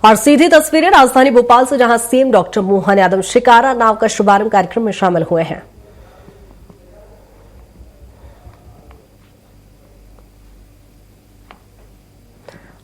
और सीधी तस्वीरें राजधानी भोपाल से, जहां सीएम डॉक्टर मोहन यादव शिकारा नाव का शुभारंभ कार्यक्रम में शामिल हुए हैं।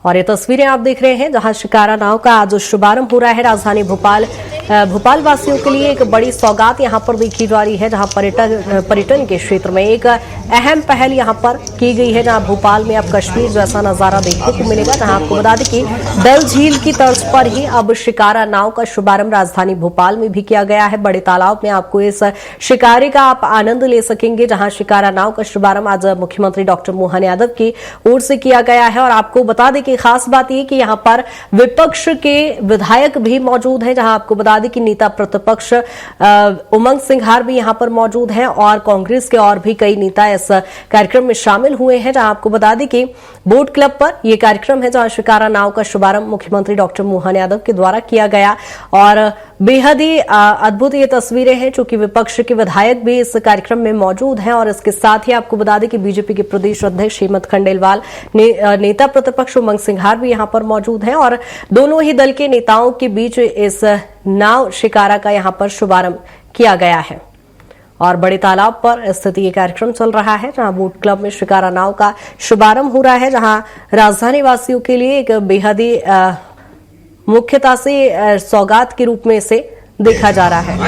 और ये तस्वीरें आप देख रहे हैं जहां शिकारा नाव का आज शुभारंभ हो रहा है। राजधानी भोपाल वासियों के लिए एक बड़ी सौगात यहां पर देखी जा रही है, जहां पर्यटन के क्षेत्र में एक अहम पहल यहां पर की गई है, जहां भोपाल में अब कश्मीर जैसा नजारा देखने को मिलेगा। जहां आपको बता दें कि डल झील की तर्ज पर ही अब शिकारा नाव का शुभारंभ राजधानी भोपाल में भी किया गया है। बड़े तालाब में आपको इस शिकारे का आप आनंद ले सकेंगे, जहां शिकारा नाव का शुभारंभ आज मुख्यमंत्री डॉक्टर मोहन यादव की ओर से किया गया है। और आपको बता दें कि खास बात यह कि यहां पर विपक्ष के विधायक भी मौजूद हैं, जहां आपको बता दें कि नेता प्रतिपक्ष उमंग सिंघार भी यहां पर मौजूद हैं और कांग्रेस के और भी कई नेता इस कार्यक्रम में शामिल हुए हैं। जहां आपको बता दें कि बोट क्लब पर यह कार्यक्रम है, जहां शिकारा नाव का शुभारंभ मुख्यमंत्री डॉक्टर मोहन यादव के द्वारा किया गया। और बेहद ही अद्भुत ये तस्वीरें हैं, चूंकि विपक्ष के विधायक भी इस कार्यक्रम में मौजूद हैं। और इसके साथ ही आपको बता दें कि बीजेपी के प्रदेश अध्यक्ष हेमंत खंडेलवाल, नेता प्रतिपक्ष उमंग सिंघार भी यहां पर मौजूद हैं और दोनों ही दल के नेताओं के बीच इस नाव शिकारा का यहां पर शुभारंभ किया गया है। और बड़े तालाब पर स्थित ये कार्यक्रम चल रहा है, जहां बोट क्लब में शिकारा नाव का शुभारंभ हो रहा है, जहां राजधानी वासियों के लिए एक बेहद ही मुख्यता से सौगात के रूप में इसे देखा जा रहा है।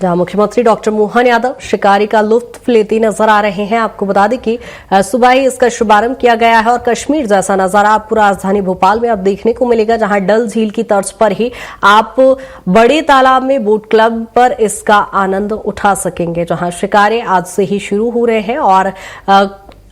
जहां मुख्यमंत्री डॉक्टर मोहन यादव शिकारी का लुत्फ लेते नजर आ रहे हैं। आपको बता दें कि सुबह ही इसका शुभारंभ किया गया है और कश्मीर जैसा नजारा आपको राजधानी भोपाल में अब देखने को मिलेगा, जहां डल झील की तर्ज पर ही आप बड़े तालाब में बोट क्लब पर इसका आनंद उठा सकेंगे, जहां शिकारे आज से ही शुरू हो रहे हैं। और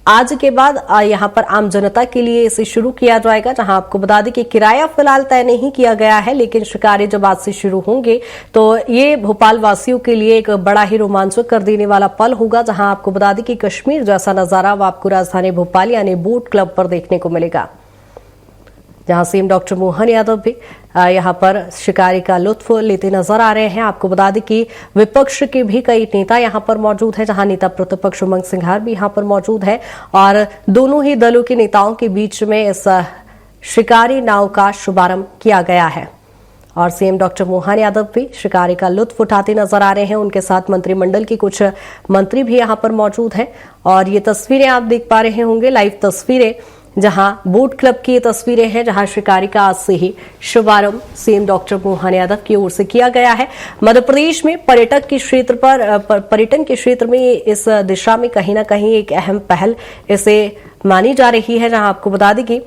आज के बाद यहां पर आम जनता के लिए इसे शुरू किया जाएगा, जहां आपको बता दें कि किराया फिलहाल तय नहीं किया गया है, लेकिन शिकारे जब आज से शुरू होंगे तो ये भोपाल वासियों के लिए एक बड़ा ही रोमांचक कर देने वाला पल होगा, जहां आपको बता दें कि कश्मीर जैसा नजारा अब आपको राजधानी भोपाल यानी बोट क्लब पर देखने को मिलेगा, जहां सीएम डॉक्टर मोहन यादव भी यहां पर शिकारी का लुत्फ लेते नजर आ रहे हैं। आपको बता दें कि विपक्ष के भी कई नेता यहां पर मौजूद हैं, जहां नेता प्रतिपक्ष उमंग सिंघार भी यहां पर मौजूद है और दोनों ही दलों के नेताओं के बीच में इस शिकारी नाव का शुभारंभ किया गया है। और सीएम डॉक्टर मोहन यादव भी शिकारी का लुत्फ उठाते नजर आ रहे हैं। उनके साथ मंत्रिमंडल के कुछ मंत्री भी यहां पर मौजूद हैं। और ये तस्वीरें आप देख पा रहे होंगे, लाइव तस्वीरें, जहां बोट क्लब की तस्वीरें हैं, जहां शिकारी का आज से ही शुभारंभ सीएम डॉक्टर मोहन यादव की ओर से किया गया है। मध्य प्रदेश में पर्यटन के क्षेत्र में इस दिशा में कहीं ना कहीं एक अहम पहल इसे मानी जा रही है, जहां आपको बता दें कि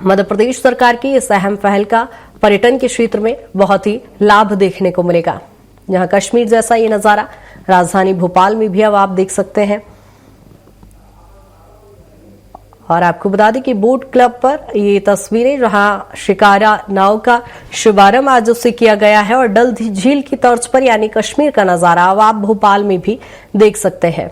मध्य प्रदेश सरकार की इस अहम पहल का पर्यटन के क्षेत्र में बहुत ही लाभ देखने को मिलेगा, जहां कश्मीर जैसा ये नजारा राजधानी भोपाल में भी अब आप देख सकते हैं। और आपको बता दें कि बोट क्लब पर ये तस्वीरें, जहां शिकारा नाव का शुभारंभ आज उससे किया गया है और डल झील की तर्ज पर यानी कश्मीर का नजारा अब आप भोपाल में भी देख सकते हैं,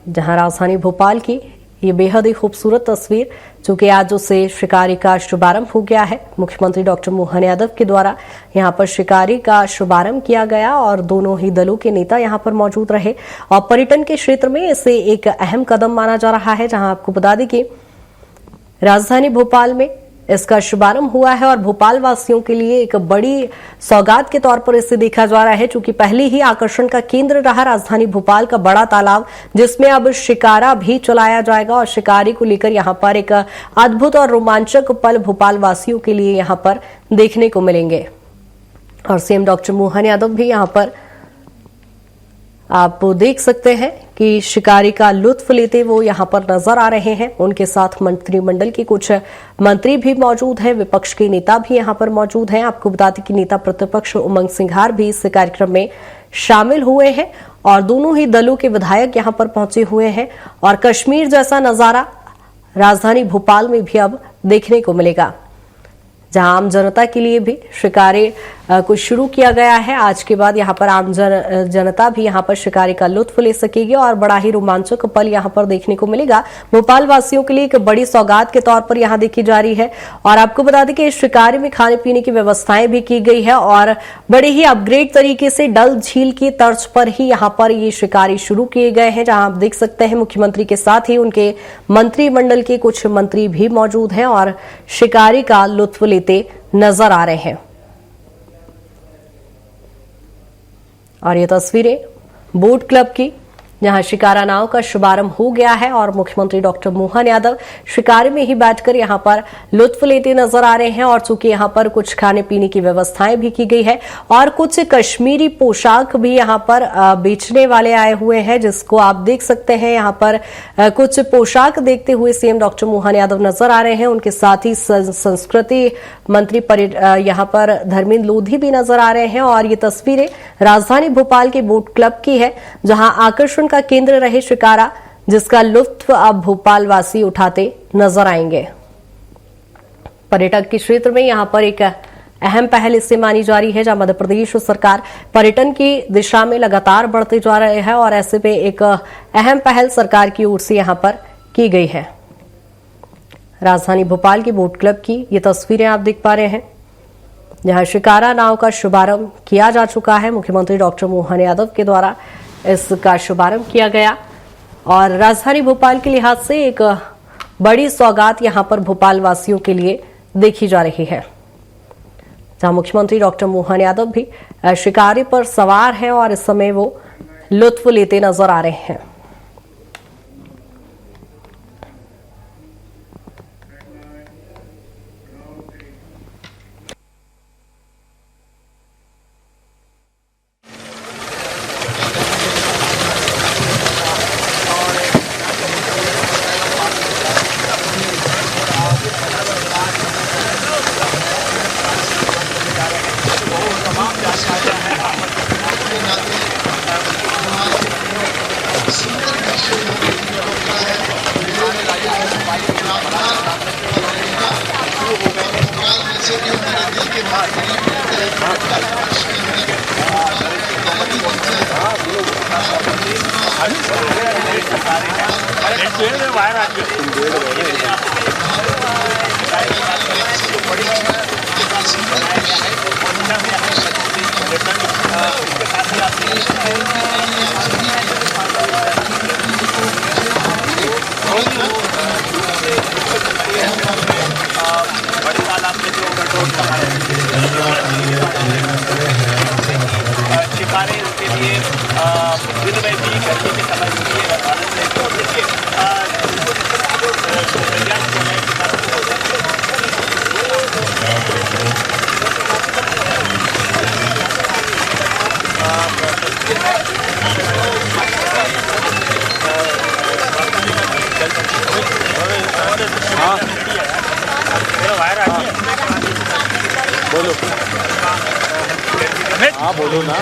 जहां राजधानी भोपाल की ये बेहद ही खूबसूरत तस्वीर, जो कि आज उससे शिकारी का शुभारंभ हो गया है। मुख्यमंत्री डॉक्टर मोहन यादव के द्वारा यहां पर शिकारी का शुभारंभ किया गया और दोनों ही दलों के नेता यहां पर मौजूद रहे। और पर्यटन के क्षेत्र में इसे एक अहम कदम माना जा रहा है, जहां आपको बता दें कि राजधानी भोपाल में इसका शुभारंभ हुआ है और भोपाल वासियों के लिए एक बड़ी सौगात के तौर पर इसे देखा जा रहा है, चूंकि पहले ही आकर्षण का केंद्र रहा राजधानी भोपाल का बड़ा तालाब, जिसमें अब शिकारा भी चलाया जाएगा। और शिकारी को लेकर यहां पर एक अद्भुत और रोमांचक पल भोपाल वासियों के लिए यहां पर देखने को मिलेंगे। और सीएम डॉक्टर मोहन यादव भी यहां पर आप देख सकते हैं कि शिकारी का लुत्फ लेते वो यहां पर नजर आ रहे हैं। उनके साथ मंत्रिमंडल के कुछ मंत्री भी मौजूद हैं, विपक्ष के नेता भी यहां पर मौजूद हैं। आपको बता दें कि नेता प्रतिपक्ष उमंग सिंघार भी इस कार्यक्रम में शामिल हुए हैं और दोनों ही दलों के विधायक यहां पर पहुंचे हुए हैं। और कश्मीर जैसा नजारा राजधानी भोपाल में भी अब देखने को मिलेगा, जहां आम जनता के लिए भी शिकारे कुछ शुरू किया गया है। आज के बाद यहाँ पर आम जनता भी यहाँ पर शिकारी का लुत्फ ले सकेगी और बड़ा ही रोमांचक पल यहाँ पर देखने को मिलेगा। भोपाल वासियों के लिए एक बड़ी सौगात के तौर पर यहाँ देखी जा रही है। और आपको बता दें कि इस शिकारी में खाने पीने की व्यवस्थाएं भी की गई है और बड़े ही अपग्रेड तरीके से डल झील की तर्ज पर ही यहाँ पर ये शिकारी शुरू किए गए हैं, जहां आप देख सकते हैं मुख्यमंत्री के साथ ही उनके मंत्रिमंडल के कुछ मंत्री भी मौजूद हैं और शिकारी का लुत्फ लेते नजर आ रहे हैं। और ये तस्वीरें बोट क्लब की, जहां शिकारा नाव का शुभारंभ हो गया है और मुख्यमंत्री डॉक्टर मोहन यादव शिकारी में ही बैठकर यहां पर लुत्फ लेते नजर आ रहे हैं। और चूंकि यहां पर कुछ खाने पीने की व्यवस्थाएं भी की गई है और कुछ कश्मीरी पोशाक भी यहां पर बेचने वाले आए हुए हैं, जिसको आप देख सकते हैं। यहां पर कुछ पोशाक देखते हुए सीएम डॉक्टर मोहन यादव नजर आ रहे हैं। उनके साथ ही संस्कृति मंत्री यहां पर धर्मेंद्र लोधी भी नजर आ रहे हैं। और ये तस्वीरें राजधानी भोपाल के बोट क्लब की है, जहां आकर्षण का केंद्र रहे शिकारा, जिसका लुत्फ अब भोपाल वासी उठाते नजर आएंगे। पर्यटक के क्षेत्र में यहां पर एक अहम पहल इससे मानी जा रही है, जहां मध्य प्रदेश सरकार पर्यटन की दिशा में लगातार बढ़ते जा रहे हैं और ऐसे में एक अहम पहल सरकार की ओर से यहां पर की गई है। राजधानी भोपाल की बोट क्लब की ये तस्वीरें आप देख पा रहे हैं, जहां शिकारा नाव का शुभारंभ किया जा चुका है। मुख्यमंत्री डॉक्टर मोहन यादव के द्वारा इसका शुभारंभ किया गया और राजधानी भोपाल के लिहाज से एक बड़ी सौगात यहां पर भोपाल वासियों के लिए देखी जा रही है, जहां मुख्यमंत्री डॉक्टर मोहन यादव भी शिकारी पर सवार हैं और इस समय वो लुत्फ लेते नजर आ रहे हैं। शिकारे उसके लिए दिन में भी गर्मी के समय बोलो हाँ बोलो ना।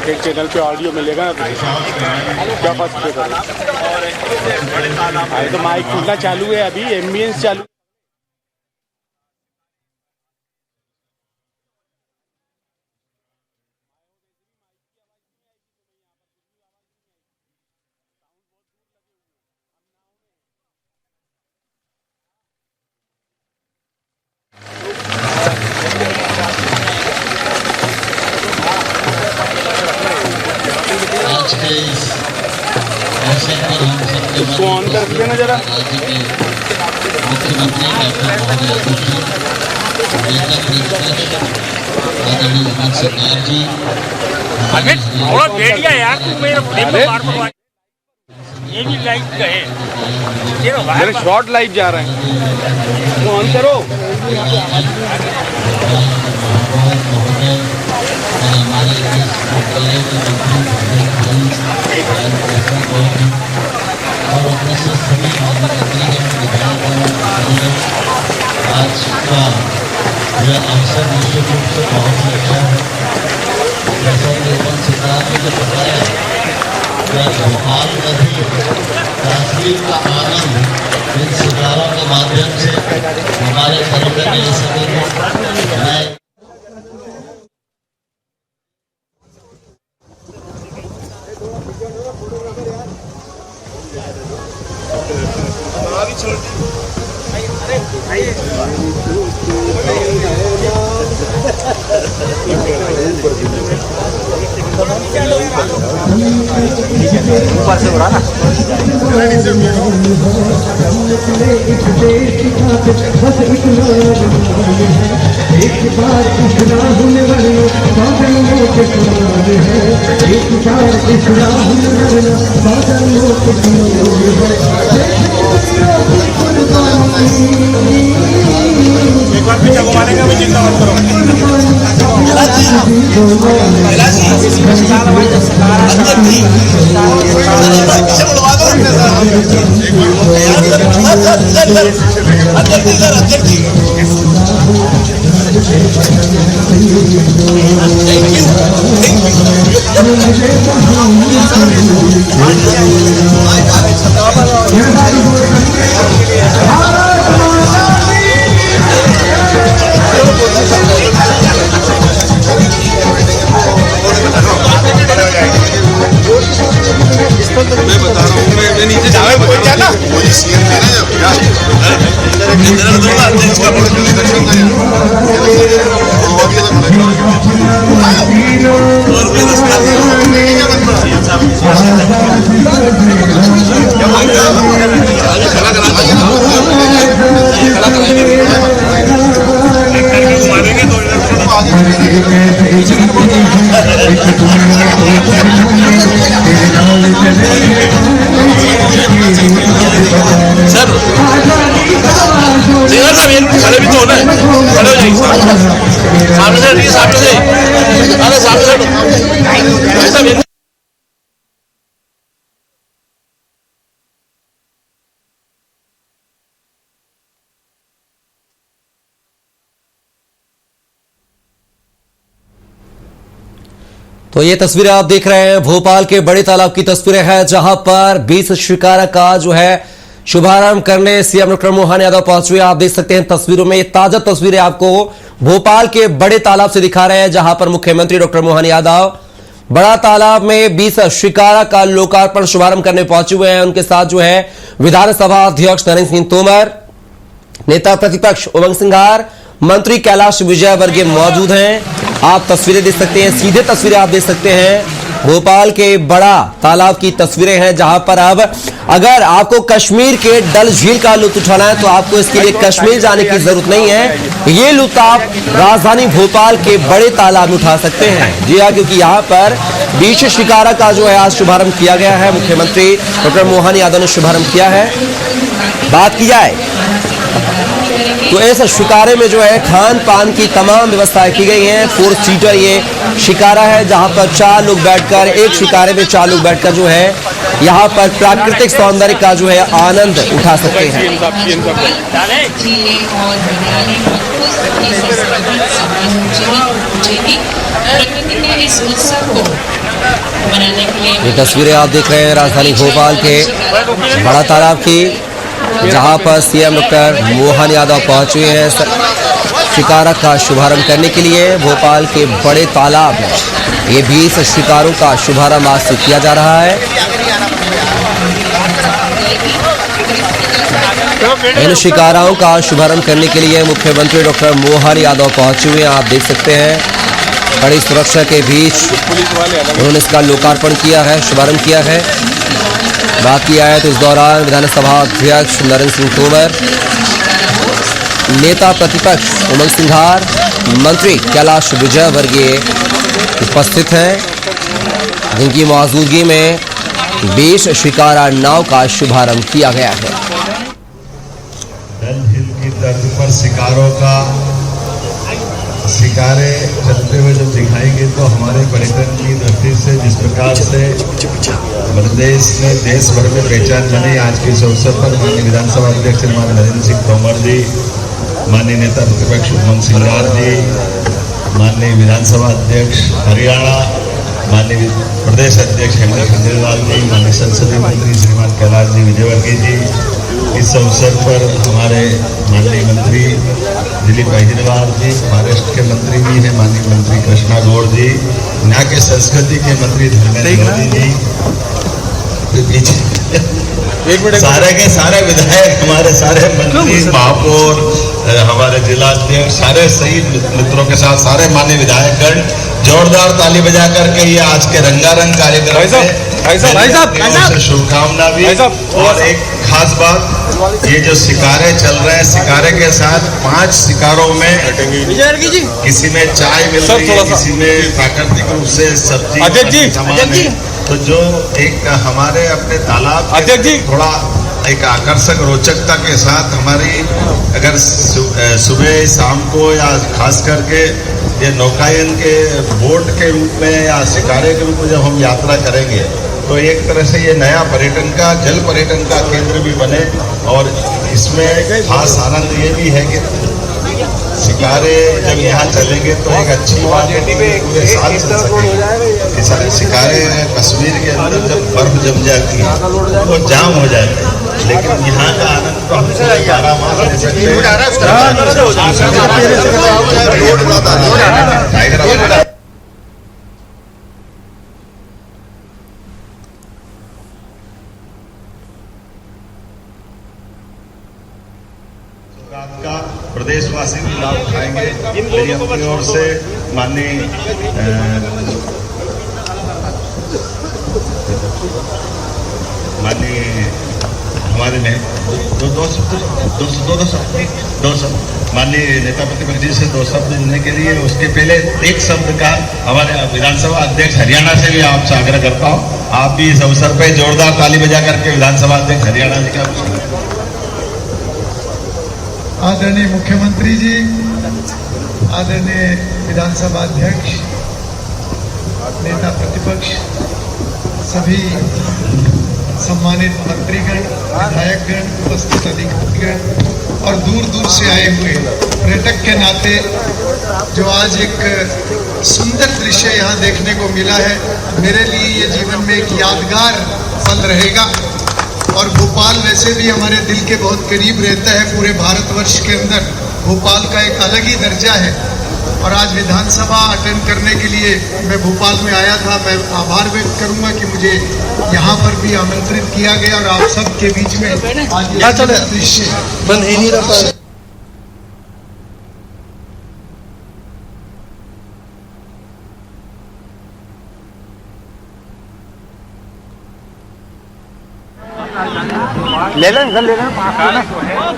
एक चैनल पे ऑडियो मिलेगा ना, क्या फर्स्ट पे करो। तो माइक खुलना चालू है, अभी एम्बियंस चालू। इसको ऑन कर दिया ना जरा। अबे थोड़ा बेटिया यार, तू मेरे फ्रेम में मार पड़वा। ये भी लाइट का है, मेरे शॉर्ट लाइट जा रहे हैं, वो ऑन करो। आज का यह अवसर निश्चित रूप से बहुत ही अच्छा है। भोपाल में भी काश्मीर का आनंद इन शिकारों के माध्यम से हमारे पर्यटन ले सकेंगे। ऊपर से उड़ा ना एक बार इतना होने वाले बादलों के समान है, एक बार इतना होने वाले बादलों के एक बार पीछे घुमाने का भी चिंता मत करो। मैं बता रहा हूँ, मैं नीचे जावे कोई क्या ना मुझे सीएम देना है यार किधर दूंगा इसका बोल के दर्शन कर और भी तो सर जिगर साहब खड़े भी तो होना है, खड़े हो जाइए सामने से, सामने से, अरे सामने से तो ये तस्वीरें आप देख रहे हैं भोपाल के बड़े तालाब की तस्वीरें हैं, जहां पर 20 शिकारा का जो है शुभारंभ करने सीएम डॉक्टर मोहन यादव पहुंचे हुए। आप देख सकते हैं तस्वीरों में, ये ताजा तस्वीरें आपको भोपाल के बड़े तालाब से दिखा रहे हैं, जहां पर मुख्यमंत्री डॉक्टर मोहन यादव बड़ा तालाब में 20 शिकारा का लोकार्पण शुभारंभ करने पहुंचे हुए हैं। उनके साथ जो है विधानसभा अध्यक्ष नरेंद्र सिंह तोमर, नेता प्रतिपक्ष उमंग सिंघार, मंत्री कैलाश विजयवर्गीय मौजूद हैं। आप तस्वीरें देख सकते हैं, सीधे तस्वीरें आप देख सकते हैं भोपाल के बड़ा तालाब की तस्वीरें हैं, जहां पर अब अगर आपको कश्मीर के डल झील का लुत्फ उठाना है तो आपको इसके लिए कश्मीर जाने की जरूरत नहीं है। ये लुत्फ आप राजधानी भोपाल के बड़े तालाब में उठा सकते हैं। जी हाँ, क्योंकि यहाँ पर 20 शिकारा का जो है आज शुभारंभ किया गया है। मुख्यमंत्री डॉक्टर मोहन यादव ने शुभारंभ किया है। बात की जाए तो इस शिकारे में जो है खान पान की तमाम व्यवस्थाएं की गई हैं। 4 सीटर ये शिकारा है, जहां पर 4 लोग बैठकर, एक शिकारे में 4 लोग बैठकर जो है यहां पर प्राकृतिक सौंदर्य का जो है आनंद उठा सकते हैं। ये तस्वीरें आप देख रहे हैं राजधानी भोपाल के बड़ा तालाब की, जहां पर सीएम डॉक्टर मोहन यादव पहुंचे हुए हैं शिकारा का शुभारंभ करने के लिए। भोपाल के बड़े तालाब में ये 20 शिकारों का शुभारंभ आज से किया जा रहा है। इन शिकाराओं का शुभारंभ करने के लिए मुख्यमंत्री डॉक्टर मोहन यादव पहुंचे हुए हैं। आप देख सकते हैं बड़ी सुरक्षा के बीच उन्होंने इसका लोकार्पण किया है, शुभारंभ किया है। बात किया है तो इस दौरान विधानसभा अध्यक्ष नरेंद्र सिंह तोमर, नेता प्रतिपक्ष उमंग सिंघार, मंत्री कैलाश विजयवर्गीय उपस्थित हैं, जिनकी मौजूदगी में 20 शिकारा नाव का शुभारंभ किया गया है। डल झील की तर्ज पर शिकारे चलते हुए जब दिखाएंगे तो हमारे पर्यटन की दृष्टि से जिस प्रकार से प्रदेश में देश भर में पहचान बनी, आज के इस अवसर पर माननीय विधानसभा अध्यक्ष माननीय नरेंद्र सिंह तोमर जी, माननीय नेता प्रतिपक्ष उमंग सिंघार जी, माननीय विधानसभा अध्यक्ष हरियाणा, माननीय प्रदेश अध्यक्ष हेमंत केजरीवाल जी, माननीय संसदीय मंत्री श्रीमान कैलाश जी विजयवर्गीय जी, इस अवसर पर हमारे माननीय मंत्री दिलीप अहिरवार जी, महाराष्ट्र के मंत्री भी हैं माननीय मंत्री कृष्णा गौड़ जी, यहाँ के संस्कृति के मंत्री धर्मेंद्र मोदी जी, सारे के सारे विधायक, हमारे सारे मंत्री, महापौर, हमारे जिलाध्यक्ष, सारे शहीद मित्रों के साथ सारे माननीय विधायकगण जोरदार ताली बजा करके ये आज के रंगारंग कार्यक्रम से शुभकामना भी। और एक खास बात, ये जो शिकारे चल रहे हैं, शिकारे के साथ 5 शिकारों में किसी में चाय मिल रही है, किसी में प्राकृतिक रूप से सब्जी सामान है। तो जो एक हमारे अपने तालाब थोड़ा एक आकर्षक रोचकता के साथ हमारी अगर सुबह शाम को या खास करके ये नौकायन के बोट के रूप में या शिकारे के रूप में जब हम यात्रा करेंगे तो एक तरह से ये नया पर्यटन का, जल पर्यटन का केंद्र भी बने। और इसमें खास आनंद ये भी है कि शिकारे जब यहाँ चलेंगे तो एक अच्छी बात है कि पूरे साल चल सकेंगे। शिकारे कश्मीर के अंदर जब बर्फ जम जाती है तो जाम हो जाते हैं, लेकिन यहाँ का आनंद तो हम 12 माह ले सकते हैं। का प्रदेशवासी भी लाभ उठाएंगे। मेरी अपनी ओर से माननीय हमारे ने दो शब्द माननीय नेता प्रतिपक्ष जी से 2 शब्द देने के लिए, उसके पहले एक शब्द का हमारे विधानसभा अध्यक्ष हरियाणा से भी आपसे आग्रह करता हूँ, आप भी इस अवसर पर जोरदार ताली बजा करके विधानसभा अध्यक्ष हरियाणा जी का। आदरणीय मुख्यमंत्री जी, आदरणीय विधानसभा अध्यक्ष, नेता प्रतिपक्ष, सभी सम्मानित मंत्रीगण, विधायकगण, उपस्थित अधिकारीगण और दूर दूर से आए हुए पर्यटक के नाते जो आज एक सुंदर दृश्य यहाँ देखने को मिला है, मेरे लिए ये जीवन में एक यादगार पल रहेगा। और भोपाल वैसे भी हमारे दिल के बहुत करीब रहता है। पूरे भारतवर्ष के अंदर भोपाल का एक अलग ही दर्जा है। और आज विधानसभा अटेंड करने के लिए मैं भोपाल में आया था। मैं आभार व्यक्त करूंगा कि मुझे यहाँ पर भी आमंत्रित किया गया और आप सब के बीच में आज दृश्य ले लेना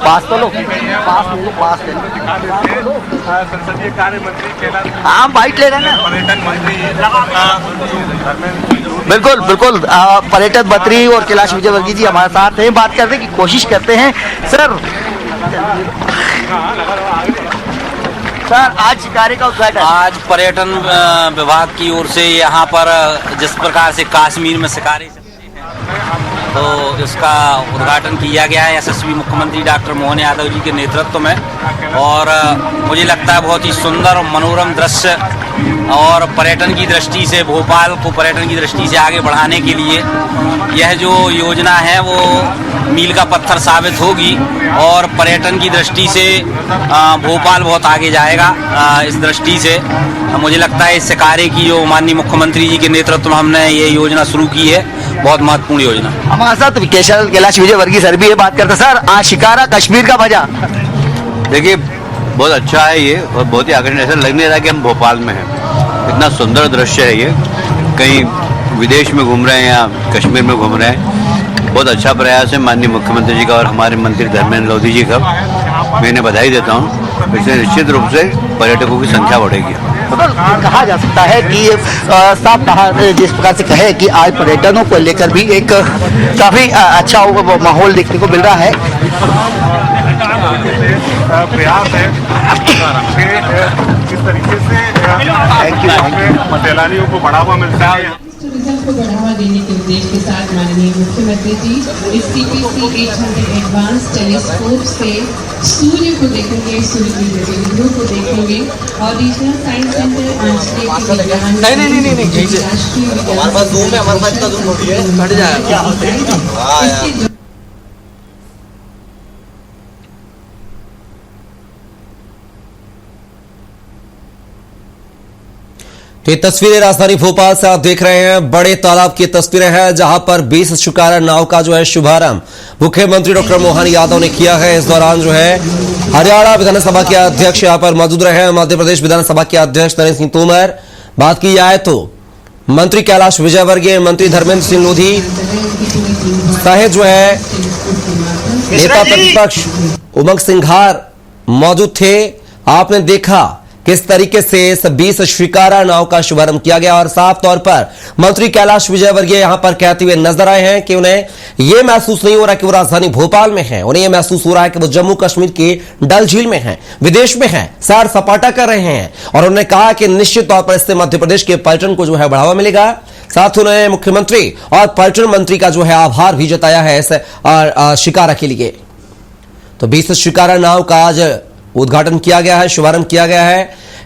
पास तो लो, पास ले लो, पास ले लो। संसदीय कार्य मंत्री हाँ बाइट ले लेना। पर्यटन मंत्री बिल्कुल बिल्कुल, पर्यटन मंत्री और कैलाश विजयवर्गीय जी हमारे साथ हैं, बात करने की कोशिश करते हैं। सर आज शिकारे का उद्घाटन, आज पर्यटन विभाग की ओर से यहाँ पर जिस प्रकार से कश्मीर में शिकारे तो इसका उद्घाटन किया गया है यशस्वी मुख्यमंत्री डॉक्टर मोहन यादव जी के नेतृत्व में। और मुझे लगता है बहुत ही सुंदर और मनोरम दृश्य, और पर्यटन की दृष्टि से भोपाल को पर्यटन की दृष्टि से आगे बढ़ाने के लिए यह जो योजना है वो मील का पत्थर साबित होगी। और पर्यटन की दृष्टि से भोपाल बहुत आगे जाएगा। इस दृष्टि से मुझे लगता है इस शिकारे की जो माननीय मुख्यमंत्री जी के नेतृत्व में हमने ये योजना शुरू की है, बहुत महत्वपूर्ण योजना। हमारे साथ कैलाश विजयवर्गीय सर भी ये बात करते। सर आज शिकारा कश्मीर का मजा, देखिए बहुत अच्छा है ये, और बहुत ही आकर्षण, ऐसा लगने लगा कि हम भोपाल में हैं। इतना सुंदर दृश्य है ये, कहीं विदेश में घूम रहे हैं या कश्मीर में घूम रहे हैं। बहुत अच्छा प्रयास है माननीय मुख्यमंत्री जी का और हमारे मंत्री धर्मेंद्र मोदी जी का, मैं इन्हें बधाई देता हूँ। इससे निश्चित रूप से पर्यटकों की संख्या बढ़ेगी। कहा जा सकता है कि साफ कहा जिस प्रकार से कहे कि आज पर्यटनों को लेकर भी एक काफी अच्छा माहौल देखने को मिल रहा है। प्रयास है किस तरीके से सैलानियों को बढ़ावा मिलता है। टूरिज्म को बढ़ावा देने के लिए निर्देश के साथ माननीय मुख्यमंत्री जी इस CPC 800 एडवांस टेलीस्कोप से सूर्य को देखेंगे, सूर्य की गतिविधियों को देखेंगे और रीजनल साइंस सेंटर आंचलिक विज्ञान राष्ट्रीय हमारे पास जूम है, हमारे पास इतना जूम थोड़ी है, घट जाएगा। तो ये तस्वीरें राजधानी भोपाल से आप देख रहे हैं, बड़े तालाब की तस्वीरें हैं जहां पर 20 शिकारा नाव का जो है शुभारंभ मुख्यमंत्री डॉक्टर मोहन यादव ने किया है। इस दौरान जो है हरियाणा विधानसभा के अध्यक्ष यहां पर मौजूद रहे हैं, मध्य प्रदेश विधानसभा के अध्यक्ष नरेंद्र सिंह तोमर। बात की जाए तो मंत्री कैलाश विजयवर्गीय, मंत्री धर्मेंद्र सिंह लोधी सहित जो है नेता प्रतिपक्ष उमंग सिंघार मौजूद थे। आपने देखा किस तरीके से इस 20 शिकारा नाव का शुभारंभ किया गया और साफ तौर पर मंत्री कैलाश विजयवर्गीय यहां पर कहते हुए नजर आए हैं कि उन्हें यह महसूस नहीं हो रहा कि वो राजधानी भोपाल में हैं, उन्हें यह महसूस हो रहा है कि वो जम्मू कश्मीर के डल झील में हैं, विदेश में हैं, सैर सपाटा कर रहे हैं। और उन्होंने कहा कि निश्चित तौर पर इससे मध्य प्रदेश के पर्यटन को जो है बढ़ावा मिलेगा। साथ ही उन्होंने मुख्यमंत्री और पर्यटन मंत्री का जो है आभार भी जताया है इस शिकारा के लिए। तो 20 शिकारा नाव का आज उद्घाटन किया गया है, शुभारंभ किया गया है।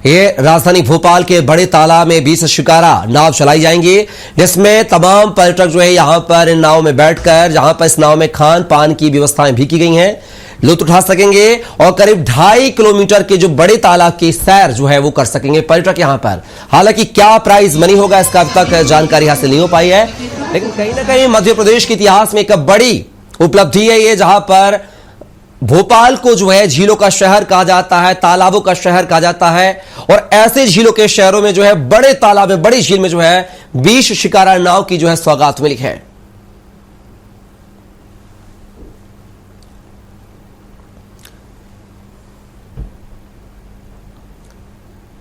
ये राजधानी भोपाल के बड़े तालाब में 20 शिकारा नाव चलाई जाएंगी, जिसमें तमाम पर्यटक जो है यहां पर इन नाव में बैठकर, जहां पर इस नाव में खान पान की व्यवस्थाएं भी की गई हैं, लुत्फ उठा सकेंगे और करीब 2.5 किलोमीटर के जो बड़े तालाब की सैर जो है वो कर सकेंगे पर्यटक यहां पर। हालांकि क्या प्राइज मनी होगा इसका अब तक जानकारी हासिल नहीं हो पाई है, लेकिन कहीं ना कहीं मध्य प्रदेश के इतिहास में एक बड़ी उपलब्धि है ये, जहां पर भोपाल को जो है झीलों का शहर कहा जाता है, तालाबों का शहर कहा जाता है। और ऐसे झीलों के शहरों में जो है बड़े तालाब में, बड़ी झील में जो है 20 शिकारा नाव की जो है सौगात मिली है।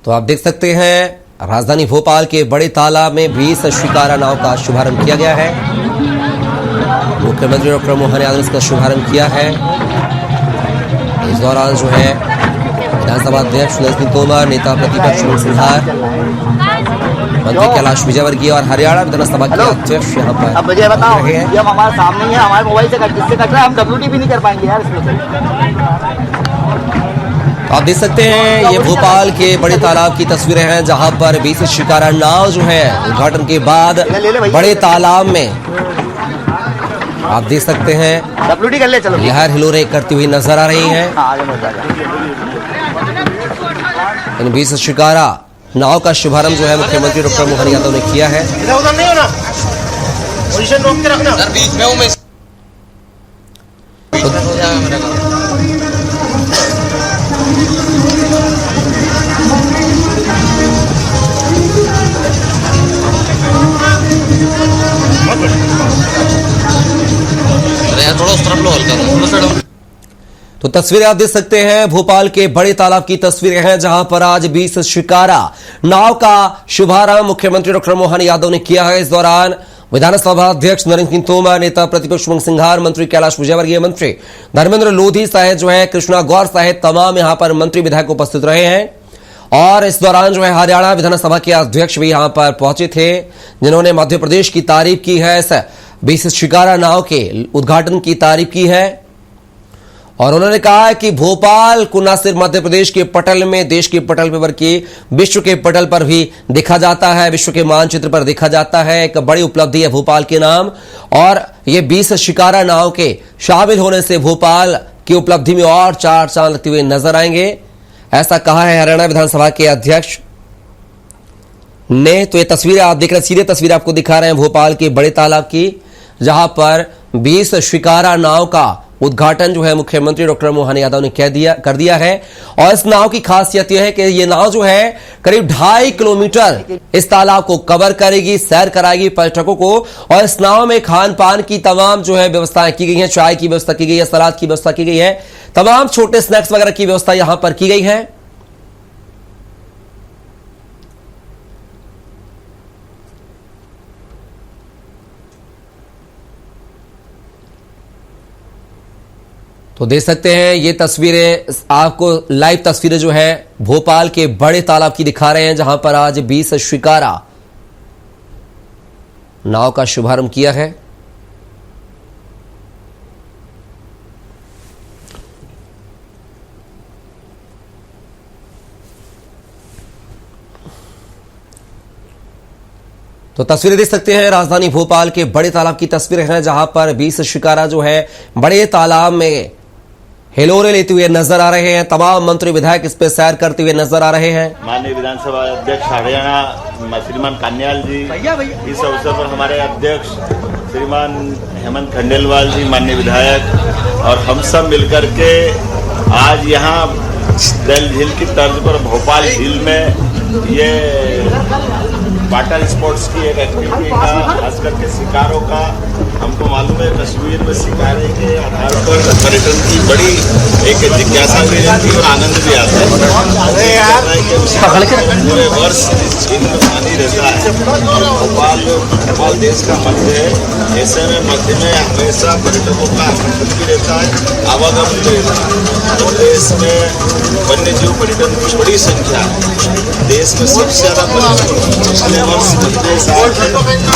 तो आप देख सकते हैं राजधानी भोपाल के बड़े तालाब में 20 शिकारा नाव का शुभारंभ किया गया है। मुख्यमंत्री डॉक्टर मोहन यादव ने इसका शुभारंभ किया है। इस दौरान जो है विधानसभा अध्यक्ष नरेंद्र सिंह तोमर, नेता प्रतिपक्ष उमंग सिंघार, मंत्री कैलाश विजयवर्गीय और हरियाणा विधानसभा के अध्यक्ष यहाँ पर अब मुझे बताओ, ये हम हमारे सामने ही है, हमारे मोबाइल से जिससे कट रहा है, हम WT भी नहीं कर पाएंगे यार इसमें। आप देख सकते हैं ये भोपाल के बड़े तालाब की तस्वीरें हैं, जहां पर 20 शिकारा नाव जो है उद्घाटन के बाद बड़े तालाब में आप देख सकते हैं WT कर ले, चलो लहर हिलोरें करती हुई नजर आ रही हैं। इन 20 शिकारा नाव का शुभारंभ जो है मुख्यमंत्री डॉक्टर मोहन यादव ने किया है। उधर नहीं होना, पोजीशन रोक के रखना, बीच में हूं मैं। थोड़ा उस तरफ लो, हल्का तो तस्वीरें आप देख सकते हैं भोपाल के बड़े तालाब की तस्वीरें हैं, जहां पर आज 20 शिकारा नाव का शुभारंभ मुख्यमंत्री डॉक्टर मोहन यादव ने किया है। इस दौरान विधानसभा अध्यक्ष नरेंद्र सिंह तोमर, नेता प्रतिपक्ष उमंग सिंघार, मंत्री कैलाश विजयवर्गीय, मंत्री धर्मेंद्र लोधी सहित जो है कृष्णा गौर सहित तमाम यहां पर मंत्री विधायक उपस्थित रहे हैं। और इस दौरान जो है हरियाणा विधानसभा के अध्यक्ष भी यहां पर पहुंचे थे, जिन्होंने मध्य प्रदेश की तारीफ की है, इस 20 शिकारा नाव के उद्घाटन की तारीफ की है। और उन्होंने कहा है कि भोपाल को न सिर्फ मध्य प्रदेश के पटल में, देश के पटल पर, बल्कि विश्व के पटल पर भी देखा जाता है, विश्व के मानचित्र पर देखा जाता है। एक बड़ी उपलब्धि है भोपाल के नाम, और ये 20 शिकारा नाव के शामिल होने से भोपाल की उपलब्धि में और चार चांद लगते हुए नजर आएंगे, ऐसा कहा है हरियाणा विधानसभा के अध्यक्ष ने। तो ये तस्वीरें आप देख रहे हैं, सीधे तस्वीर आपको दिखा रहे हैं भोपाल के बड़े तालाब की, जहां पर 20 शिकारा नाव का उद्घाटन जो है मुख्यमंत्री डॉक्टर मोहन यादव ने कर दिया है। और इस नाव की खासियत यह है कि ये नाव जो है करीब 2.5 किलोमीटर इस तालाब को कवर करेगी, सैर कराएगी पर्यटकों को। और इस नाव में खान पान की तमाम जो है व्यवस्थाएं की गई हैं, चाय की व्यवस्था की गई है, सलाद की व्यवस्था की गई है, तमाम छोटे स्नैक्स वगैरह की व्यवस्था यहां पर की गई है। तो देख सकते हैं ये तस्वीरें, आपको लाइव तस्वीरें जो है भोपाल के बड़े तालाब की दिखा रहे हैं, जहां पर आज 20 शिकारा नाव का शुभारंभ किया है। तो तस्वीरें देख सकते हैं, राजधानी भोपाल के बड़े तालाब की तस्वीरें हैं, जहां पर 20 शिकारा जो है बड़े तालाब में हिलोरे लेते हुए नजर आ रहे हैं। तमाम मंत्री विधायक इस पे सैर करते हुए नजर आ रहे हैं। माननीय विधानसभा अध्यक्ष हरियाणा श्रीमान कान्याल जी, इस अवसर पर हमारे अध्यक्ष श्रीमान हेमंत खंडेलवाल जी, माननीय विधायक, और हम सब मिलकर के आज यहाँ डल झील की तर्ज पर भोपाल झील में ये वाटर स्पोर्ट्स की एक एक्टिविटी का, खास करके शिकारों का, हमको मालूम है कश्मीर में शिकारे के आधार पर पर्यटन की बड़ी एक जिज्ञासा भी रहती है और आनंद भी आता है। पूरे वर्ष इस झील में पानी रहता है और भोपाल देश का मध्य है, ऐसे में मध्य में हमेशा पर्यटकों का आकर्षण भी रहता है, आवागमन भी रहता है। तो देश में वन्य जीव पर्यटन की बड़ी संख्या है, देश में सबसे ज्यादा पर्यटन पिछले वर्ष पिछले साल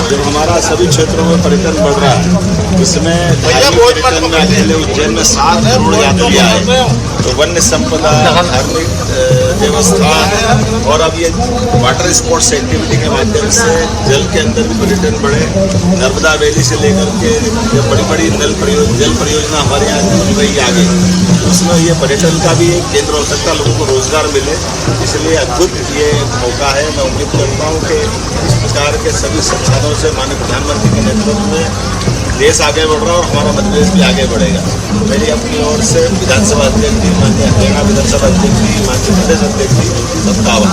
जब हमारा सभी क्षेत्रों में पर्यटन बढ़ रहा है, इसमें पर्यटन में अकेले उज्जैन में 7 करोड़ यात्री आए। तो वन्य संपदा, धार्मिक व्यवस्था और अब ये वाटर स्पोर्ट्स एक्टिविटी के माध्यम से जल के अंदर भी पर्यटन बढ़े। नर्मदा वैली से लेकर के जब बड़ी बड़ी जल परियोजना हमारे यहाँ चल रही आगे, उसमें ये पर्यटन का भी एक केंद्र हो सकता है, लोगों को रोजगार मिले, इसलिए अद्भुत ये मौका है। मैं उम्मीद करता हूँ कि इस प्रकार के सभी संसाधनों से माननीय प्रधानमंत्री के नेतृत्व में देश आगे बढ़ रहा है और हमारा मध्य प्रदेश भी आगे बढ़ेगा। मेरी अपनी ओर से विधानसभा अध्यक्ष जी, माननीय हरियाणा विधानसभा अध्यक्ष जी, माननीय प्रदेश अध्यक्ष जी, सबका आभार।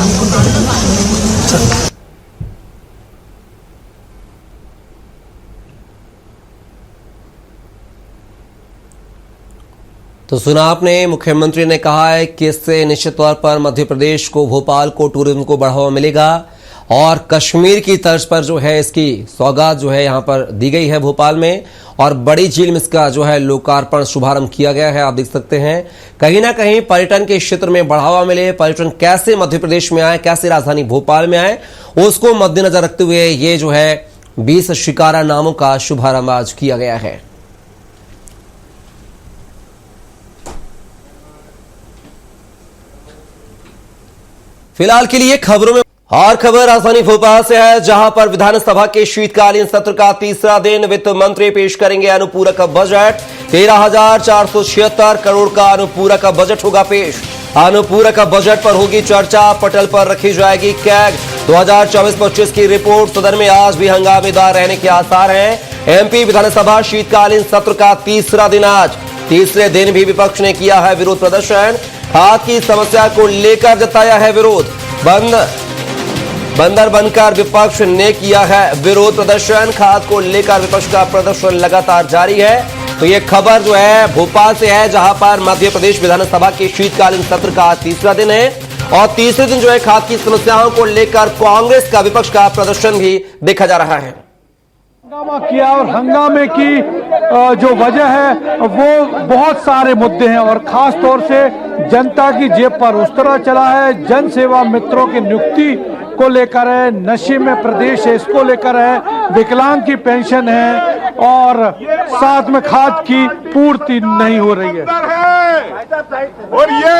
तो सुना आपने, मुख्यमंत्री ने कहा है कि इससे निश्चित तौर पर मध्य प्रदेश को, भोपाल को, टूरिज्म को बढ़ावा मिलेगा और कश्मीर की तर्ज पर जो है इसकी सौगात जो है यहां पर दी गई है भोपाल में, और बड़ी झील में इसका जो है लोकार्पण शुभारंभ किया गया है। आप देख सकते हैं कहीं ना कहीं पर्यटन के क्षेत्र में बढ़ावा मिले, पर्यटन कैसे मध्य प्रदेश में आए, कैसे राजधानी भोपाल में आए, उसको मद्देनजर रखते हुए ये जो है 20 शिकारा नामों का शुभारंभ आज किया गया है। फिलहाल के लिए खबरों में और खबर राजधानी भोपाल से है, जहां पर विधानसभा के शीतकालीन सत्र का तीसरा दिन वित्त मंत्री पेश करेंगे अनुपूरक बजट। 13,476 करोड़ का अनुपूरक बजट होगा पेश। अनुपूरक बजट पर होगी चर्चा, पटल पर रखी जाएगी कैग। 2024-25 की रिपोर्ट। सदन में आज भी हंगामेदार रहने के आसार हैं। एमपी विधानसभा शीतकालीन सत्र का तीसरा दिन आज। तीसरे दिन भी विपक्ष ने किया है विरोध प्रदर्शन। खाद की समस्या को लेकर जताया है विरोध। बंदर बनकर विपक्ष ने किया है विरोध प्रदर्शन। खाद को लेकर विपक्ष का प्रदर्शन लगातार जारी है। तो ये खबर जो है भोपाल से है, जहां पर मध्य प्रदेश विधानसभा के शीतकालीन सत्र का तीसरा दिन है और तीसरे दिन जो है खाद की समस्याओं को लेकर कांग्रेस का, विपक्ष का प्रदर्शन भी देखा जा रहा है। हंगामा किया और हंगामे की जो वजह है वो बहुत सारे मुद्दे हैं और खास तौर से जनता की जेब पर उस तरह चला है। जन सेवा मित्रों की नियुक्ति को लेकर है, नशे में प्रदेश है इसको लेकर है, विकलांग की पेंशन है और साथ में खाद की पूर्ति नहीं हो रही है। और ये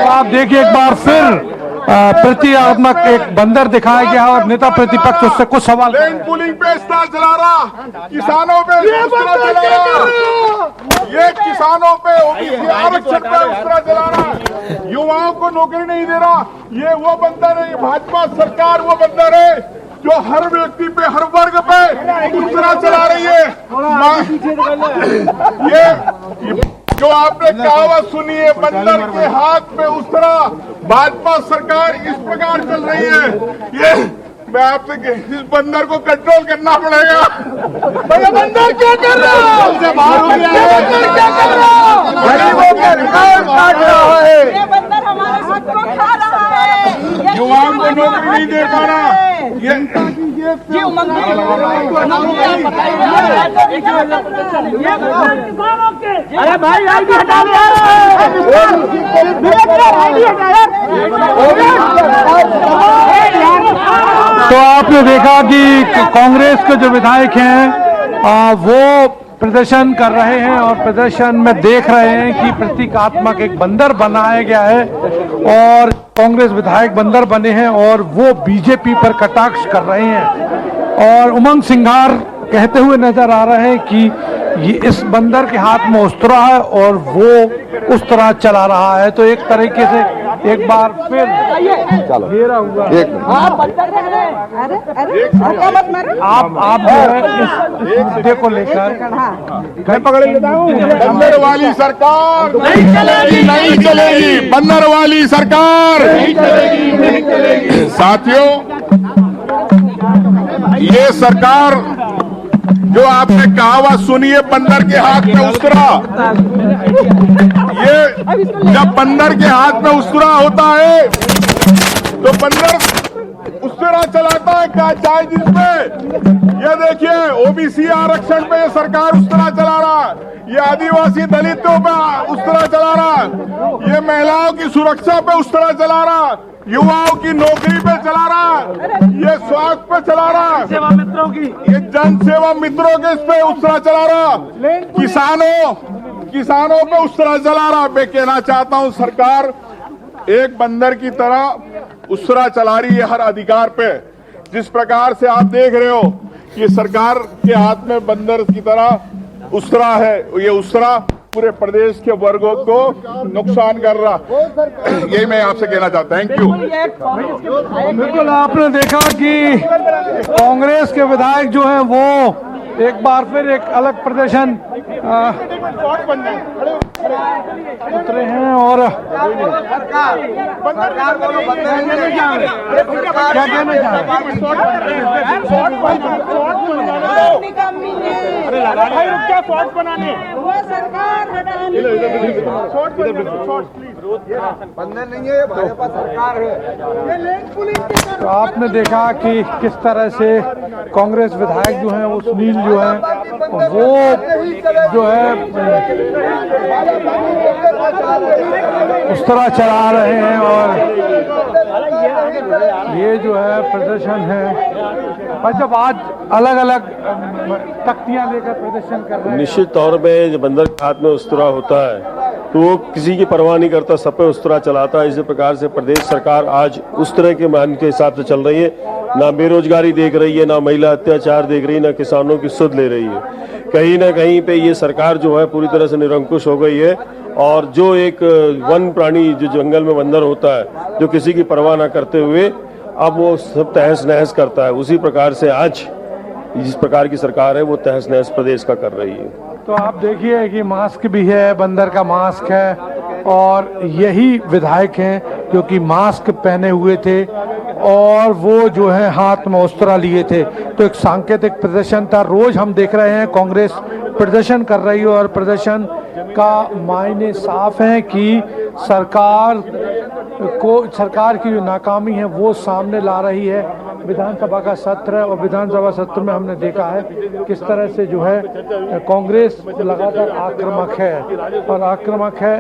आप देखिए एक बार फिर प्रतीकात्मक एक बंदर दिखाया गया और नेता प्रतिपक्ष उससे कुछ सवाल पुलिंग पे इस्तेमाल चला रहा, किसानों पे इस्तेमाल चला रहा, ये किसानों पे ओबीसी आरक्षण पे इस्तेमाल चला रहा, युवाओं को नौकरी नहीं दे रहा। ये वो बंदर है, ये भाजपा सरकार वो बंदर है जो हर व्यक्ति पे, हर वर्ग पे इस्तेमाल चला रही है। ये जो आपने कहावत सुनी है, बंदर के हाथ पे उस तरह भाजपा सरकार इस प्रकार चल रही है। ये मैं आपसे इस बंदर को कंट्रोल करना पड़ेगा। भैया बंदर क्या कर रहा है? क्या कर रहा है? गरीबों के रिकॉर्ड काट रहा है। ये बंदर हमारे हक को खा रहा है। युवाओं को नौकरी नहीं दे पा रहा। जनता की ये जी उमंग अरे भाई आईडी हटा तो आपने देखा कि कांग्रेस के जो विधायक हैं वो प्रदर्शन कर रहे हैं और प्रदर्शन में देख रहे हैं कि प्रतीकात्मक एक बंदर बनाया गया है और कांग्रेस विधायक बंदर बने हैं और वो बीजेपी पर कटाक्ष कर रहे हैं और उमंग सिंघार कहते हुए नजर आ रहे हैं कि ये इस बंदर के हाथ में उस्तरा है और वो उस तरह चला रहा है। तो एक तरीके से एक बार फिर घेरा हुआ आप जो है इस मुद्दे को लेकर बंदर वाली सरकार नहीं चलेगी, नहीं चलेगी, बंदर वाली सरकार नहीं चलेगी। साथियों, ये सरकार जो आपने कहावत सुनी है बंदर के हाथ में उस्तरा, ये जब बंदर के हाथ में उस्तरा होता है तो बंदर उस्तरा चलाता है क्या चाहे जिसमें। ये देखिए ओबीसी आरक्षण पे ये सरकार उस्तरा चला रहा है, ये आदिवासी दलितों पे उस्तरा चला रहा है, ये महिलाओं की सुरक्षा पे उस्तरा चला रहा है, युवाओं की नौकरी पे चला रहा है, ये स्वास्थ्य पे चला रहा है, सेवा मित्रों की, ये जन सेवा मित्रों के इस पे उस्तरा चला रहा, किसानों पे उस्तरा चला रहा। मैं कहना चाहता हूं सरकार एक बंदर की तरह उस्तरा चला रही है हर अधिकार पे। जिस प्रकार से आप देख रहे हो कि सरकार के हाथ में बंदर की तरह उस्तरा है, ये उस्तरा पूरे प्रदेश के वर्गों को नुकसान कर रहा। यही मैं आपसे कहना चाहता हूं। Thank you. बिल्कुल आपने देखा कि कांग्रेस के विधायक जो हैं वो एक बार फिर एक अलग प्रदर्शन उतरे हैं और क्या कहना बंदर नहीं है, भाजपा सरकार है। तो आपने देखा कि किस तरह से कांग्रेस विधायक जो हैं वो सुनील जो है वो जो है उस तरह चला रहे हैं और ये जो है प्रदर्शन है। पर जब आज अलग अलग तख्तियां लेकर प्रदर्शन कर रहे हैं, निश्चित तौर पे जब बंदर के हाथ में उस्तरा होता है तो वो किसी की परवाह नहीं करता, सब पे उस्तरा चलाता है। इसी प्रकार से प्रदेश सरकार आज उस तरह के मान के हिसाब से चल रही है, ना बेरोजगारी देख रही है, ना महिला अत्याचार देख रही है, ना किसानों की सुध ले रही है। कहीं ना कहीं पे ये सरकार जो है पूरी तरह से निरंकुश हो गई है और जो एक वन प्राणी जो जंगल में बंदर होता है जो किसी की परवाह ना करते हुए अब वो सब तहस नहस करता है, उसी प्रकार से आज जिस प्रकार की सरकार है वो तहस नहस प्रदेश का कर रही है। तो आप देखिए कि मास्क भी है, बंदर का मास्क है और यही विधायक हैं जो कि मास्क पहने हुए थे और वो जो है हाथ में उस्तरा लिए थे। तो एक सांकेतिक प्रदर्शन था। रोज हम देख रहे हैं कांग्रेस प्रदर्शन कर रही है और प्रदर्शन का मायने साफ है कि सरकार की जो नाकामी है वो सामने ला रही है। विधानसभा का सत्र है और विधानसभा सत्र में हमने देखा है किस तरह से जो है कांग्रेस लगातार आक्रामक है और आक्रामक है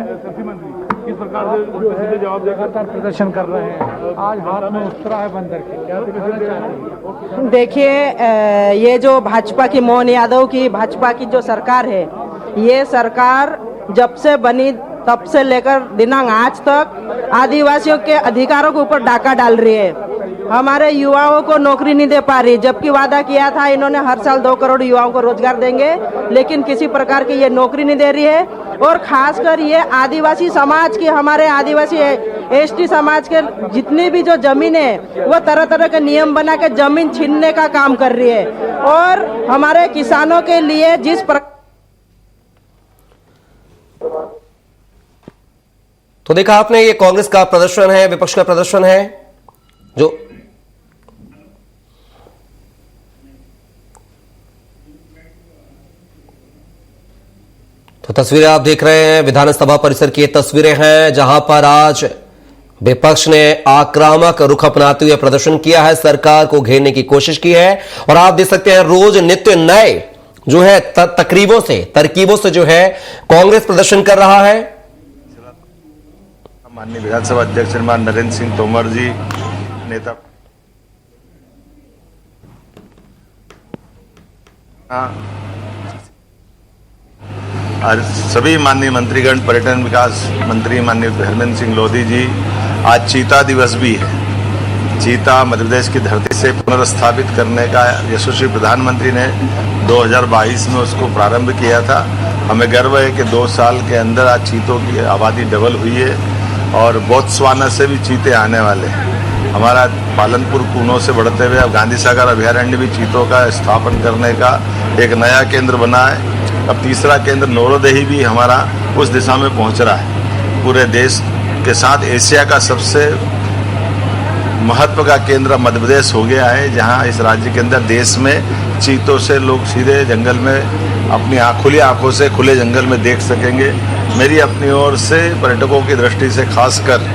इस प्रकार से जो है लगातार प्रदर्शन कर रहे हैं। आज हाथ में उस्तरा है बंदर के, क्या दिखाना चाहते हैं? देखिए ये जो भाजपा की मोहन यादव की भाजपा की जो सरकार है, ये सरकार जब से बनी तब से लेकर दिनांक आज तक आदिवासियों के अधिकारों के ऊपर डाका डाल रही है। हमारे युवाओं को नौकरी नहीं दे पा रही, जबकि वादा किया था इन्होंने हर साल 2 करोड़ युवाओं को रोजगार देंगे, लेकिन किसी प्रकार की ये नौकरी नहीं दे रही है। और खासकर ये आदिवासी समाज की, हमारे आदिवासी एसटी समाज के जितनी भी जो जमीन है वो तरह तरह के नियम बना के जमीन छीनने का काम कर रही है। और हमारे किसानों के लिए जिस प्रकार तो देखा आपने, ये कांग्रेस का प्रदर्शन है, विपक्ष का प्रदर्शन है जो तो तस्वीरें आप देख रहे हैं विधानसभा परिसर की ये तस्वीरें हैं जहां पर आज विपक्ष ने आक्रामक रुख अपनाते हुए प्रदर्शन किया है, सरकार को घेरने की कोशिश की है और आप देख सकते हैं रोज नित्य नए जो है तरकीबों से जो है कांग्रेस प्रदर्शन कर रहा है। माननीय विधानसभा अध्यक्ष श्रीमान नरेंद्र सिंह तोमर जी, नेता और सभी माननीय मंत्रीगण, पर्यटन विकास मंत्री माननीय धर्मेंद्र सिंह लोधी जी, आज चीता दिवस भी है। चीता मध्य प्रदेश की धरती से पुनर्स्थापित करने का यशस्वी प्रधानमंत्री ने 2022 में उसको प्रारंभ किया था। हमें गर्व है कि 2 साल के अंदर आज चीतों की आबादी डबल हुई है और बोत्सवाना से भी चीते आने वाले हैं। हमारा पालनपुर कूनो से बढ़ते हुए अब गांधी सागर अभयारण्य भी चीतों का स्थापन करने का एक नया केंद्र बना है। अब तीसरा केंद्र नौरोदेही भी हमारा उस दिशा में पहुंच रहा है। पूरे देश के साथ एशिया का सबसे महत्व का केंद्र मध्य प्रदेश हो गया है, जहां इस राज्य के अंदर देश में चीतों से लोग सीधे जंगल में अपनी खुली आंखों से खुले जंगल में देख सकेंगे। मेरी अपनी ओर से पर्यटकों की दृष्टि से खासकर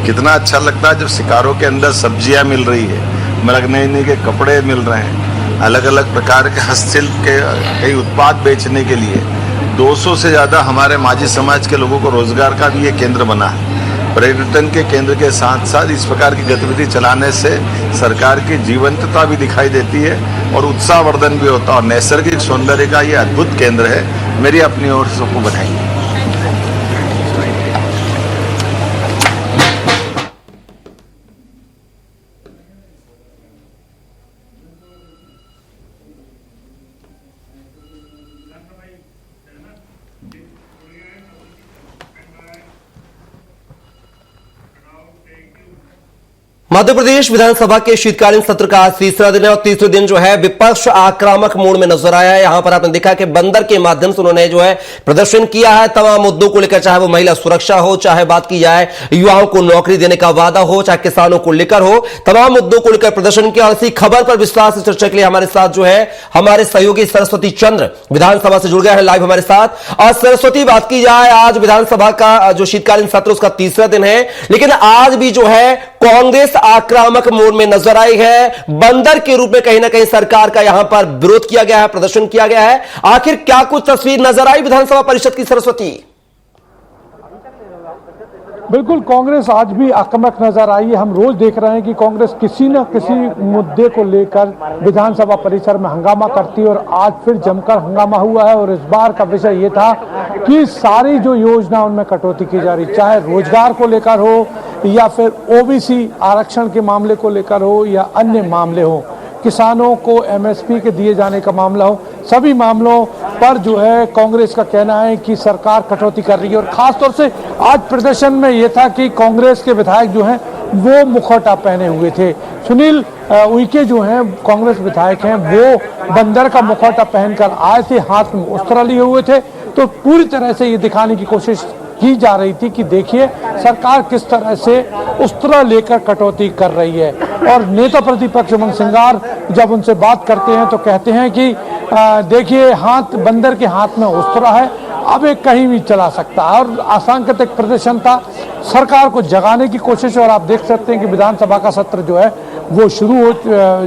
कितना अच्छा लगता है जब शिकारों के अंदर सब्जियां मिल रही है, मरगनैनी के कपड़े मिल रहे हैं, अलग अलग प्रकार के हस्तशिल्प के कई उत्पाद बेचने के लिए 200 से ज़्यादा हमारे माझी समाज के लोगों को रोजगार का भी ये केंद्र बना है। पर्यटन के केंद्र के साथ साथ इस प्रकार की गतिविधि चलाने से सरकार की जीवंतता भी दिखाई देती है और उत्साहवर्धन भी होता है और नैसर्गिक सौंदर्य का ये अद्भुत केंद्र है। मेरी अपनी ओर से सबको बधाई। मध्य प्रदेश विधानसभा के शीतकालीन सत्र का आज तीसरा दिन है और तीसरे दिन जो है विपक्ष आक्रामक मोड में नजर आया है। यहां पर आपने देखा कि बंदर के माध्यम से उन्होंने जो है प्रदर्शन किया है तमाम मुद्दों को लेकर, चाहे वो महिला सुरक्षा हो, चाहे बात की जाए युवाओं को नौकरी देने का वादा हो, चाहे किसानों को लेकर हो, तमाम मुद्दों को लेकर प्रदर्शन किया। और इसी खबर पर विस्तार से चर्चा के लिए हमारे साथ जो है हमारे सहयोगी सरस्वती चंद्र विधानसभा से जुड़ गए हैं लाइव हमारे साथ। और सरस्वती, बात की जाए आज विधानसभा का जो शीतकालीन सत्र उसका तीसरा दिन है, लेकिन आज भी जो है कांग्रेस आक्रामक मोड में नजर आई है। बंदर के रूप में कहीं ना कहीं सरकार का यहां पर विरोध किया गया है, प्रदर्शन किया गया है। आखिर क्या कुछ तस्वीर नजर आई विधानसभा परिषद की सरस्वती? बिल्कुल, कांग्रेस आज भी आक्रामक नजर आई है। हम रोज देख रहे हैं कि कांग्रेस किसी न किसी मुद्दे को लेकर विधानसभा परिसर में हंगामा करती है और आज फिर जमकर हंगामा हुआ है। और इस बार का विषय ये था कि सारी जो योजना उनमें कटौती की जा रही, चाहे रोजगार को लेकर हो या फिर ओबीसी आरक्षण के मामले को लेकर हो या अन्य मामले हो, किसानों को एमएसपी के दिए जाने का मामला हो, सभी मामलों पर जो है कांग्रेस का कहना है कि सरकार कटौती कर रही है। और खासतौर से आज प्रदर्शन में ये था कि कांग्रेस के विधायक जो हैं वो मुखौटा पहने हुए थे। सुनील उइके जो हैं कांग्रेस विधायक हैं, वो बंदर का मुखौटा पहनकर आए थे, हाथ में उस्तरा लिए हुए थे। तो पूरी तरह से ये दिखाने की कोशिश की जा रही थी कि देखिए सरकार किस तरह से उस्तरा लेकर कटौती कर रही है। और नेता प्रतिपक्ष उमंग सिंगार जब उनसे बात करते हैं तो कहते हैं कि देखिए बंदर के हाथ में उस्तरा है, अब एक कहीं भी चला सकता है। और आशांकित प्रदर्शन था, सरकार को जगाने की कोशिश। और आप देख सकते हैं कि विधानसभा का सत्र जो है वो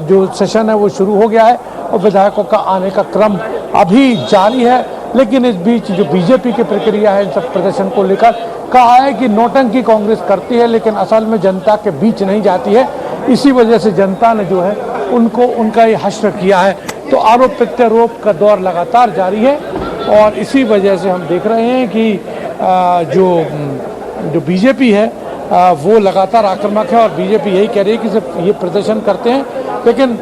जो सेशन है वो शुरू हो गया है और विधायकों का आने का क्रम अभी जारी है। लेकिन इस बीच जो बीजेपी की प्रक्रिया है इन सब प्रदर्शन को लेकर, कहा है कि नौटंकी कांग्रेस करती है लेकिन असल में जनता के बीच नहीं जाती है। इसी वजह से जनता ने जो है उनका ये हश्र किया है। तो आरोप प्रत्यारोप का दौर लगातार जारी है और इसी वजह से हम देख रहे हैं कि जो बीजेपी है वो लगातार आक्रामक है। और बीजेपी यही कह रही है कि सिर्फ ये प्रदर्शन करते हैं, लेकिन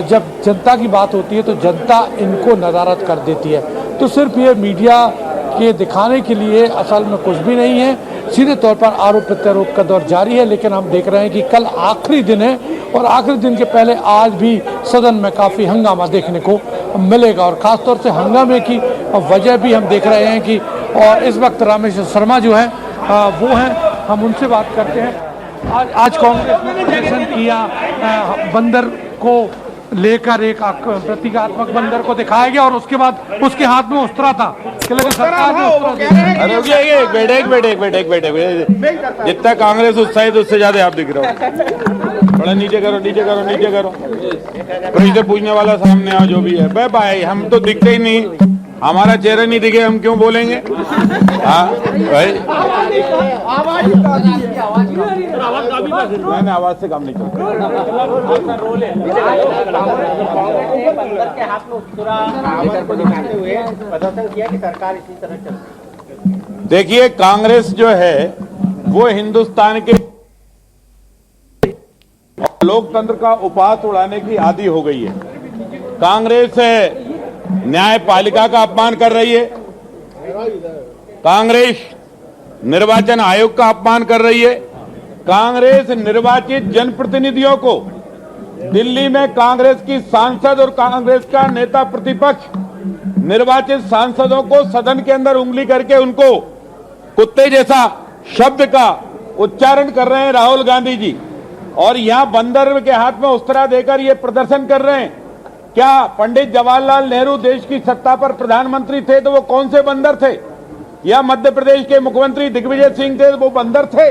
जब जनता की बात होती है तो जनता इनको नदारद कर देती है। तो सिर्फ ये मीडिया के दिखाने के लिए असल में कुछ भी नहीं है, सीधे तौर पर आरोप प्रत्यारोप का दौर जारी है। लेकिन हम देख रहे हैं कि कल आखिरी दिन है और आखिरी दिन के पहले आज भी सदन में काफ़ी हंगामा देखने को मिलेगा। और ख़ासतौर से हंगामे की वजह भी हम देख रहे हैं कि और इस वक्त रामेश्वर शर्मा जो है वो हैं, हम उनसे बात करते हैं। आज कांग्रेस ने प्रदर्शन किया, बंदर को लेकर एक प्रतीकात्मक बंदर को दिखाया गया और उसके बाद उसके हाथ में उस्तरा था। अरे एक बेटे जितना कांग्रेस उत्साहित उससे ज्यादा आप दिख रहे हो। बड़ा नीचे करो कोई से पूछने वाला सामने आओ जो भी है। भाई हम तो दिखते ही नहीं, हमारा चेहरा नहीं दिखे हम क्यों बोलेंगे? हाँ भाई मैंने आवाज से काम नहीं करता। देखिए कांग्रेस जो है वो हिंदुस्तान के लोकतंत्र का उपहास उड़ाने की आदी हो गई है। कांग्रेस न्यायपालिका का अपमान कर रही है, कांग्रेस निर्वाचन आयोग का अपमान कर रही है, कांग्रेस निर्वाचित जनप्रतिनिधियों को दिल्ली में कांग्रेस की सांसद और कांग्रेस का नेता प्रतिपक्ष निर्वाचित सांसदों को सदन के अंदर उंगली करके उनको कुत्ते जैसा शब्द का उच्चारण कर रहे हैं राहुल गांधी जी, और यहां बंदर के हाथ में उस्तरा देकर ये प्रदर्शन कर रहे हैं। क्या पंडित जवाहरलाल नेहरू देश की सत्ता पर प्रधानमंत्री थे तो वो कौन से बंदर थे? या मध्य प्रदेश के मुख्यमंत्री दिग्विजय सिंह थे वो बंदर थे?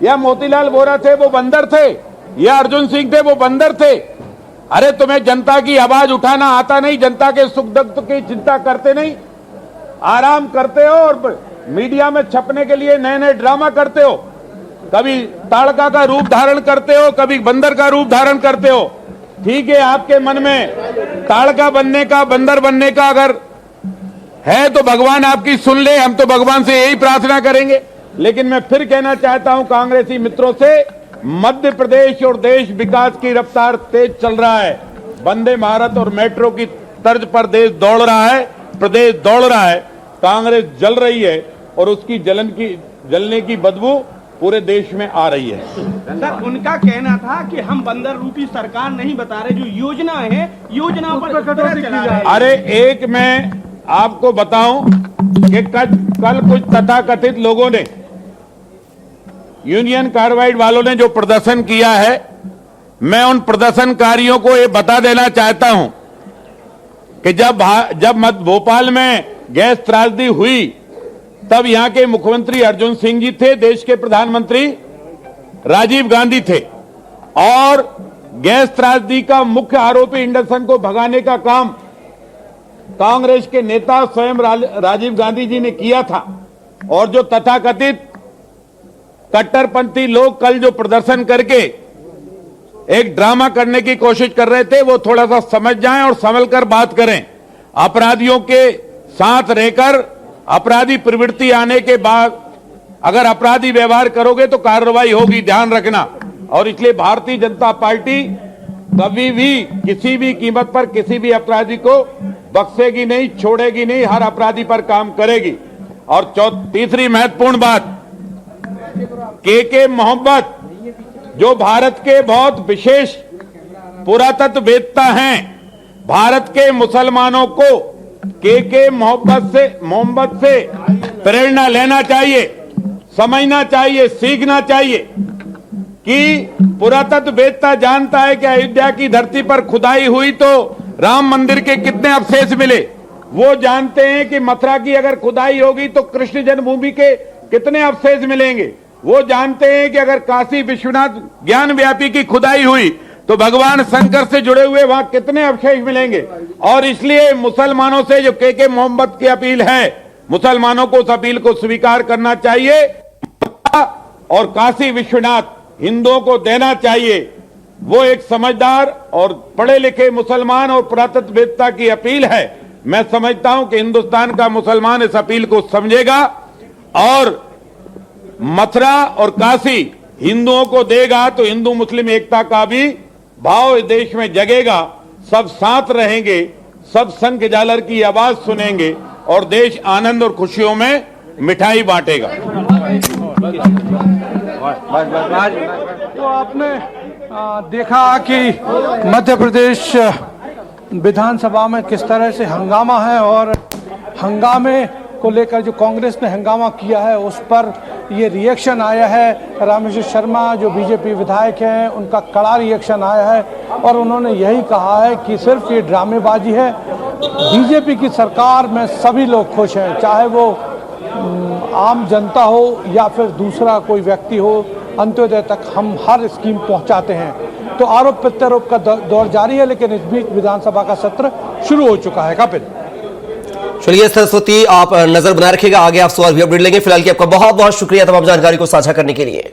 या मोतीलाल वोरा थे वो बंदर थे? या अर्जुन सिंह थे वो बंदर थे? अरे तुम्हें जनता की आवाज उठाना आता नहीं, जनता के सुख दुख की चिंता करते नहीं, आराम करते हो और मीडिया में छपने के लिए नए नए ड्रामा करते हो। कभी ताड़का का रूप धारण करते हो, कभी बंदर का रूप धारण करते हो। ठीक है, आपके मन में ताड़का बनने का, बंदर बनने का अगर है तो भगवान आपकी सुन ले, हम तो भगवान से यही प्रार्थना करेंगे। लेकिन मैं फिर कहना चाहता हूं कांग्रेसी मित्रों से, मध्य प्रदेश और देश विकास की रफ्तार तेज चल रहा है। वंदे भारत और मेट्रो की तर्ज पर देश दौड़ रहा है, प्रदेश दौड़ रहा है। कांग्रेस जल रही है और उसकी जलने की बदबू पूरे देश में आ रही है। सर उनका कहना था कि हम बंदर रूपी सरकार नहीं बता रहे, जो योजना है योजना पर कटौती चला रहे हैं। अरे एक मैं आपको बताऊं कि कल कुछ तथाकथित लोगों ने, यूनियन कार्बाइड वालों ने जो प्रदर्शन किया है, मैं उन प्रदर्शनकारियों को ये बता देना चाहता हूं कि जब भोपाल में गैस त्रासदी हुई तब यहां के मुख्यमंत्री अर्जुन सिंह जी थे, देश के प्रधानमंत्री राजीव गांधी थे, और गैस त्रासदी का मुख्य आरोपी इंडसन को भगाने का काम कांग्रेस के नेता स्वयं राजीव गांधी जी ने किया था। और जो तथाकथित कट्टरपंथी लोग कल जो प्रदर्शन करके एक ड्रामा करने की कोशिश कर रहे थे, वो थोड़ा सा समझ जाएं और संभल कर बात करें। अपराधियों के साथ रहकर अपराधी प्रवृत्ति आने के बाद अगर अपराधी व्यवहार करोगे तो कार्रवाई होगी, ध्यान रखना। और इसलिए भारतीय जनता पार्टी कभी भी किसी भी कीमत पर किसी भी अपराधी को बख्शेगी नहीं, छोड़ेगी नहीं, हर अपराधी पर काम करेगी। और तीसरी महत्वपूर्ण बात, के मोहम्मद जो भारत के बहुत विशेष पुरातत्ववेत्ता हैं, भारत के मुसलमानों को के मोहम्मद से प्रेरणा लेना चाहिए, समझना चाहिए, सीखना चाहिए कि पुरातत्ववेत्ता जानता है कि अयोध्या की धरती पर खुदाई हुई तो राम मंदिर के कितने अवशेष मिले। वो जानते हैं कि मथुरा की अगर खुदाई होगी तो कृष्ण जन्मभूमि के कितने अवशेष मिलेंगे। वो जानते हैं कि अगर काशी विश्वनाथ ज्ञान व्यापी की खुदाई हुई तो भगवान शंकर से जुड़े हुए वहां कितने अवशेष मिलेंगे। और इसलिए मुसलमानों से जो के मोहम्मद की अपील है, मुसलमानों को उस अपील को स्वीकार करना चाहिए और काशी विश्वनाथ हिंदुओं को देना चाहिए। वो एक समझदार और पढ़े लिखे मुसलमान और पुरातत्ववेत्ता की अपील है। मैं समझता हूं कि हिंदुस्तान का मुसलमान इस अपील को समझेगा और मथुरा और काशी हिंदुओं को देगा तो हिंदू मुस्लिम एकता का भी भाव इस देश में जगेगा। सब साथ रहेंगे, सब शंख झालर की आवाज सुनेंगे और देश आनंद और खुशियों में मिठाई बांटेगा। तो आपने देखा कि मध्य प्रदेश विधानसभा में किस तरह से हंगामा है और हंगामे को लेकर जो कांग्रेस ने हंगामा किया है उस पर ये रिएक्शन आया है। रामेश्वर शर्मा जो बीजेपी विधायक हैं उनका कड़ा रिएक्शन आया है और उन्होंने यही कहा है कि सिर्फ ये ड्रामेबाजी है। बीजेपी की सरकार में सभी लोग खुश हैं, चाहे वो आम जनता हो या फिर दूसरा कोई व्यक्ति हो, अंत्योदय तक हम हर स्कीम पहुंचाते हैं। तो आरोप प्रत्यारोप का दौर जारी है, लेकिन इस बीच विधानसभा का सत्र शुरू हो चुका है। कपिल, चलिए सरस्वती, आप नजर बनाए रखिएगा, आगे आप सवाल भी अपडेट लेंगे। फिलहाल की आपका बहुत बहुत शुक्रिया तमाम जानकारी को साझा करने के लिए।